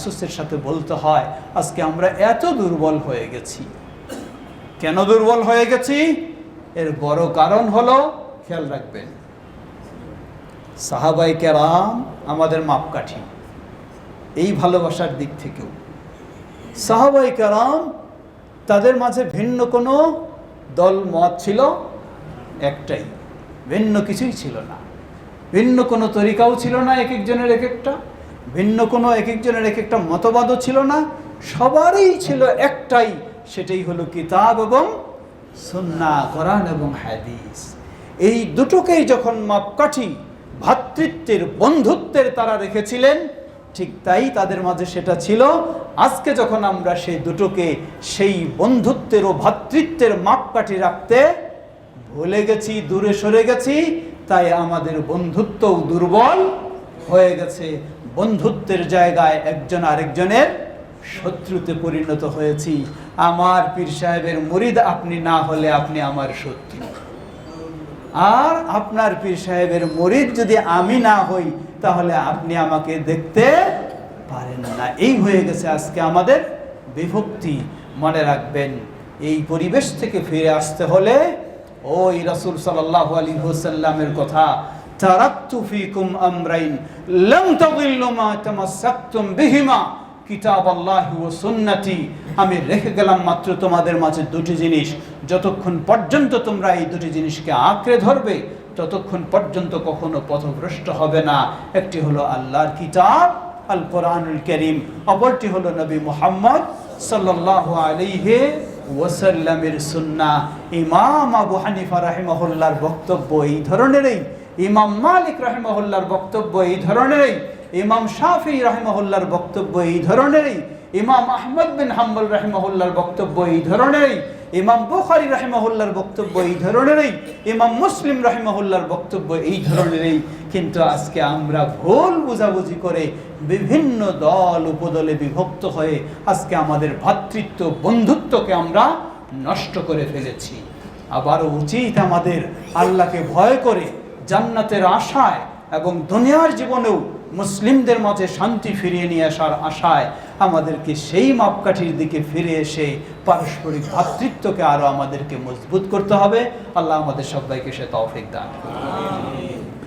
আফসোসের সাথে বলতে হয়, আজকে আমরা এত দুর্বল হয়ে গেছি। কেন দুর্বল হয়ে গেছি? এর বড় কারণ হলো, খেয়াল রাখবেন, সাহাবায়ে কেরাম আমাদের মাপকাঠি, এই ভালোবাসার দিক থেকেও সাহাবায়ে কেরাম তাদের মাঝে ভিন্ন কোনো দল মত ছিল একটাই, ভিন্ন কিছুই ছিল না, ভিন্ন কোনো তরিকাও ছিল না, এক একজনের এক একটা, ভিন্ন কোনো এক একজনের এক একটা মতবাদও ছিল না, সবারই ছিল একটাই, সেটাই হলো কিতাব এবং সুন্নাহ, কোরআন এবং হাদিস। এই দুটোকেই যখন মাপকাঠি, ভ্রাতৃত্বের, বন্ধুত্বের তারা রেখেছিলেন, ঠিক তাই তাদের মাঝে সেটা ছিল। আজকে যখন আমরা সেই দুটোকে, সেই বন্ধুত্বের ও ভ্রাতৃত্বের মাপকাঠি রাখতে ভুলে গেছি, দূরে সরে গেছি, তাই আমাদের বন্ধুত্বও দুর্বল হয়ে গেছে। বন্ধুত্বের জায়গায় একজন আরেকজনের শত্রুতে পরিণত হয়েছি। আমার পীর সাহেবের মুরিদ আপনি না হলে আপনি আমার শত্রু, আর আপনার পীর সাহেবের মুরিদ যদি আমি না হই তাহলে আপনি আমাকে দেখতে পারেন না। এই হয়ে গেছে আজকে আমাদের বিভক্তি। মনে রাখবেন, এই পরিবেশ থেকে ফিরে আসতে হলে ওই রাসূল সাল্লাল্লাহু আলাইহি ওয়াসাল্লামের কথা, তারাকতু ফীকুম আমরাইন লাম তাদিল্লু মা তামাসসাকতুম বিহিমা কিতাবাল্লাহি ওয়া সুন্নতি, আমি রেখে গেলাম মাত্র তোমাদের মাঝে দুটি জিনিস, যতক্ষণ পর্যন্ত তোমরা এই দুটি জিনিসকে আঁকড়ে ধরবে ততক্ষণ পর্যন্ত কখনো পথভ্রষ্ট হবে না। একটি হলো আল্লাহর কিতাব আল কোরআনুল কারীম, অপরটি হলো নবী মুহাম্মদ সাল্লাল্লাহু আলাইহি ওয়াসাল্লামের সুন্নাহ। ইমাম আবু হানিফা রাহিমাহুল্লাহর বক্তব্য এই ধরনেরই, ইমাম মালিক রাহিমাহুল্লাহর বক্তব্য এই ধরনেরই, ইমাম শাফিঈ রাহিমাহুল্লাহর বক্তব্য এই ধরনেরই, ইমাম আহমদ বিন হাম্বল রাহিমাহুল্লাহর বক্তব্য এই ধরনেরই, ইমাম বুখারী রাহিমাহুল্লাহর বক্তব্য এই ধরনেরই, ইমাম মুসলিম রাহিমাহুল্লাহর বক্তব্য এই ধরনেরই। কিন্তু আজকে আমরা ভুল বুঝাবুঝি করে বিভিন্ন দল উপদলে বিভক্ত হয়ে আজকে আমাদের ভ্রাতৃত্ব, বন্ধুত্বকে আমরা নষ্ট করে ফেলেছি। আবারও উচিত আমাদের আল্লাহকে ভয় করে, জান্নাতের আশায় এবং দুনিয়ার জীবনেও মুসলিমদের মাঝে শান্তি ফিরিয়ে নিয়ে আসার আশায় আমাদেরকে সেই মাপকাঠির দিকে ফিরে এসে পারস্পরিক ভ্রাতৃত্বকে আরো আমাদেরকে মজবুত করতে হবে। আল্লাহ আমাদের সবাইকে সে তৌফিক দান করুন।